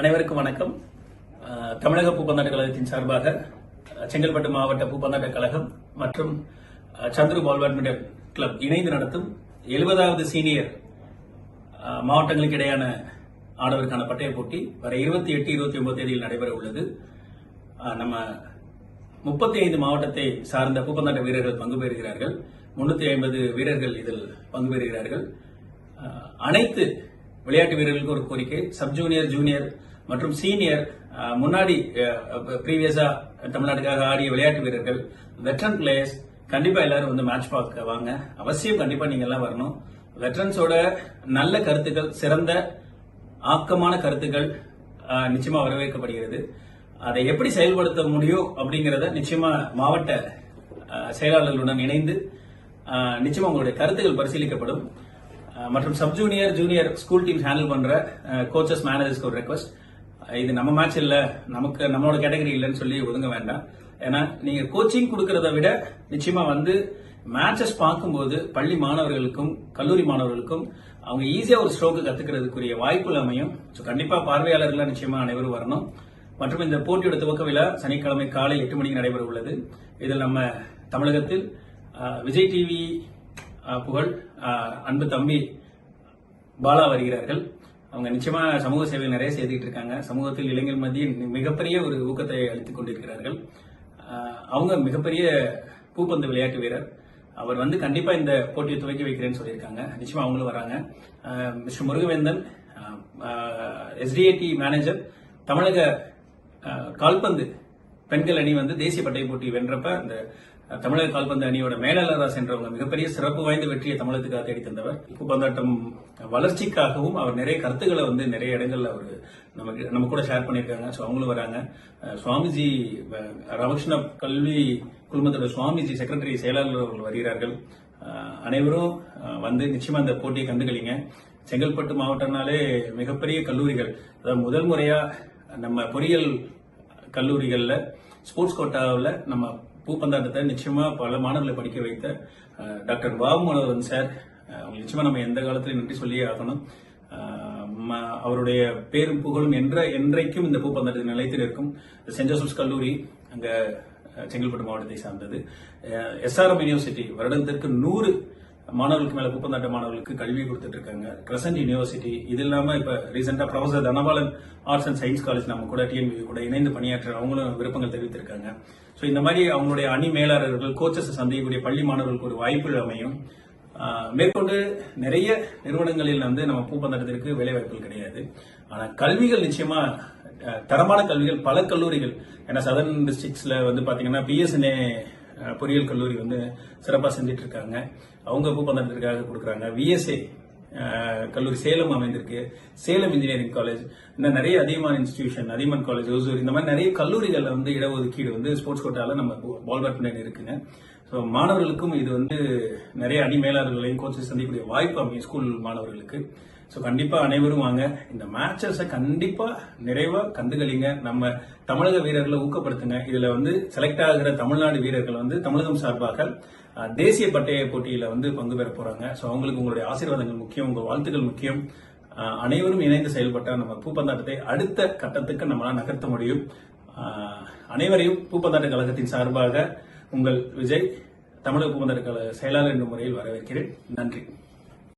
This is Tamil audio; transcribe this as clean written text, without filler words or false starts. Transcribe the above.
அனைவருக்கும் வணக்கம். தமிழக பூப்பந்தாட்ட கழகத்தின் சார்பாக செங்கல்பட்டு மாவட்ட பூப்பந்தாட்ட கழகம் மற்றும் சந்துரு பால் பேட்மிண்டன் கிளப் இணைந்து நடத்தும் 70வது சீனியர் மாவட்டங்களுக்கு இடையான ஆடவருக்கான பட்டய போட்டி வர 28, 29 தேதியில் நடைபெற உள்ளது. நம்ம 35 மாவட்டத்தை சார்ந்த பூப்பந்தாட்ட வீரர்கள் பங்கு பெறுகிறார்கள். 350 வீரர்கள் இதில் பங்கு பெறுகிறார்கள். அனைத்து விளையாட்டு வீரர்களுக்கு ஒரு கோரிக்கை, சப் ஜூனியர், ஜூனியர் மற்றும் சீனியர், முன்னாடி பிரீவியஸா தமிழ்நாட்டுக்காக ஆடிய விளையாட்டு வீரர்கள், வெட்டரன் பிளேயர்ஸ் கண்டிப்பா எல்லாரும் வந்து மேட்ச் பார்க்க வாங்க. அவசியம் கண்டிப்பா நீங்க எல்லாம் வரணும். வெட்டரன்ஸோட நல்ல கருத்துக்கள், சிறந்த ஆக்கமான கருத்துக்கள் நிச்சயமா வரவேற்கப்படுகிறது. அதை எப்படி செயல்படுத்த முடியும் அப்படிங்கறத நிச்சயமா மாவட்ட செயலாளர்களுடன் இணைந்து நிச்சயமா உங்களுடைய கருத்துக்கள் பரிசீலிக்கப்படும். மற்றும் sub junior, junior school teams handle பண்ற கோச்சஸ், மேனேஜர்ஸ்க்கு ஒரு ரெக்வஸ்ட், இது நம்ம மேட்ச் இல்ல, நமக்கு நம்மளோட கேட்டகரி இல்லைன்னு சொல்லி ஒதுங்க வேண்டாம். ஏன்னா நீங்க கோச்சிங் கொடுக்கறத விட நிச்சயமா வந்து மேட்சஸ் பார்க்கும்போது பள்ளி மாணவர்களுக்கும் கல்லூரி மாணவர்களுக்கும் அவங்க ஈஸியா ஒரு ஸ்ட்ரோக்கு கத்துக்கிறதுக்குரிய வாய்ப்புகள் அமையும். கண்டிப்பா பார்வையாளர்கள் நிச்சயமா அனைவரும் வரணும். மற்றும் இந்த போட்டியோட துவக்க விழா சனிக்கிழமை காலை 8 மணிக்கு நடைபெற உள்ளது. இதில் நம்ம தமிழகத்தில் விஜய் டிவி புகழ் அன்பு தம்பி பாலா வருகிறார்கள். அவங்க நிச்சயமா சமூக சேவை நிறைய செய்துட்டு இருக்காங்க. சமூகத்தில் இளைஞர் மத்தியில் மிகப்பெரிய ஒரு ஊக்கத்தை அளித்துக் கொண்டிருக்கிறார்கள். அவங்க மிகப்பெரிய பூப்பந்து விளையாட்டு வீரர். அவர் வந்து கண்டிப்பா இந்த போட்டியை துவக்கி வைக்கிறேன்னு சொல்லியிருக்காங்க. நிச்சயமா அவங்களும் வராங்க. மிஸ்டர் முருகவேந்தன், SDAT மேனேஜர், தமிழக கால்பந்து பெண்கள் அணி வந்து தேசிய பட்டய போட்டி வென்றப்ப அந்த தமிழக கால்பந்து அணியோட மேலாளராக சென்றவங்க, மிகப்பெரிய சிறப்பு வாய்ந்த வெற்றியை தமிழகத்துக்காக தேடி தந்தவர். பூப்பந்தாட்டம் வளர்ச்சிக்காகவும் அவர் நிறைய கருத்துக்களை வந்து நிறைய இடங்கள்ல அவர் நம்ம கூட ஷேர் பண்ணியிருக்காங்க. ஸோ அவங்களும் வராங்க. சுவாமிஜி, ராமகிருஷ்ண கல்வி குழுமத்தோட சுவாமிஜி செக்ரட்டரி செயலாளர் அவர்கள் வருகிறார்கள். அனைவரும் வந்து நிச்சயமா இந்த போட்டியை கண்டுகளிங்க. செங்கல்பட்டு மாவட்டம்னாலே மிகப்பெரிய கல்லூரிகள், அதாவது முதல் முறையா நம்ம பொறியியல் கல்லூரிகள்ல ஸ்போர்ட்ஸ் கோட்டாவில் நம்ம பூப்பந்தாட்டத்தை நிச்சயமா பல மாணவர்களை படிக்க வைத்த டாக்டர் பாபு மனோகரன் சார், நிச்சயமா நம்ம எந்த காலத்திலும் நன்றி சொல்லியே ஆகணும். அவருடைய பேரும் புகழும் என்றைக்கும் இந்த பூப்பந்தாட்டத்தில் நிலைத்து நிற்கும். சென்ட் ஜோசப்ஸ் கல்லூரி அங்க செங்கல்பட்டு மாவட்டத்தை சார்ந்தது. SRM யூனிவர்சிட்டி வருடத்திற்கு 100 மாணவர்களுக்கு மேல பூப்பந்தாட்ட மாணவர்களுக்கு கல்வி கொடுத்துட்டு இருக்காங்க. கிரசன்ட் யூனிவர்சிட்டி, இது இல்லாம இப்ப ரீசெண்டா professor Dhanapalan arts and science college நம்ம கூட TNV கூட இணைந்து பணியாற்ற அவங்களும் விருப்பங்கள் தெரிவித்திருக்காங்க. சோ இந்த மாதிரி அவங்களுடைய அணி மேலாளர்கள், கோச்சஸ் சந்திக்கக்கூடிய பள்ளி மாணவர்களுக்கு ஒரு வாய்ப்புகள் அமையும். மேற்கொண்டு நிறைய நிறுவனங்களில் வந்து நம்ம பூப்பந்தாட்டத்திற்கு வேலை வாய்ப்புகள் கிடையாது. ஆனா கல்விகள் நிச்சயமா தரமான கல்விகள் பல கல்லூரிகள், ஏன்னா சதர்ன் டிஸ்ட்ரிக்ட்ஸ்ல வந்து பாத்தீங்கன்னா PSNA பொறியியல் கல்லூரி வந்து சிறப்பா செஞ்சிட்டு இருக்காங்க. அவங்க பூப்பந்தாட்டத்திற்காக கொடுக்கறாங்க. VSA கல்லூரி சேலம் அமைந்திருக்கு. சேலம் இன்ஜினியரிங் காலேஜ், இன்னும் நிறைய அதிகமான இன்ஸ்டிடியூஷன், அதிகமான் காலேஜ், ஒசூர், இந்த மாதிரி நிறைய கல்லூரிகள்ல வந்து இடஒதுக்கீடு வந்து ஸ்போர்ட்ஸ் கோட்டால நம்ம பால் பேட்மிண்டன் இருக்குங்க. ஸோ மாணவர்களுக்கும் இது வந்து நிறைய அணி மேலாளர்களையும் கோச்சஸ் சந்திக்கக்கூடிய வாய்ப்பு அமையும் ஸ்கூல் மாணவர்களுக்கு. ஸோ கண்டிப்பா அனைவரும் வாங்க. இந்த மேட்சஸை கண்டிப்பா நிறைவா கண்டுகளிங்க. நம்ம தமிழக வீரர்களை ஊக்கப்படுத்துங்க. இதுல வந்து செலக்ட் ஆகிற தமிழ்நாடு வீரர்கள் வந்து தமிழகம் சார்பாக தேசிய பட்டய போட்டியில வந்து பங்கு பெற போறாங்க. ஸோ அவங்களுக்கு உங்களுடைய ஆசீர்வாதங்கள் முக்கியம், உங்க வாழ்த்துக்கள் முக்கியம். அனைவரும் இணைந்து செயல்பட்டா நம்ம பூப்பந்தாட்டத்தை அடுத்த கட்டத்துக்கு நம்மளால நகர்த்த முடியும். அனைவரையும் பூப்பந்தாட்ட கழகத்தின் சார்பாக உங்கள் விஜய், தமிழக பூப்பந்தாட்ட கழக செயலாளர் என்ற முறையில் வரவேற்கிறேன். நன்றி.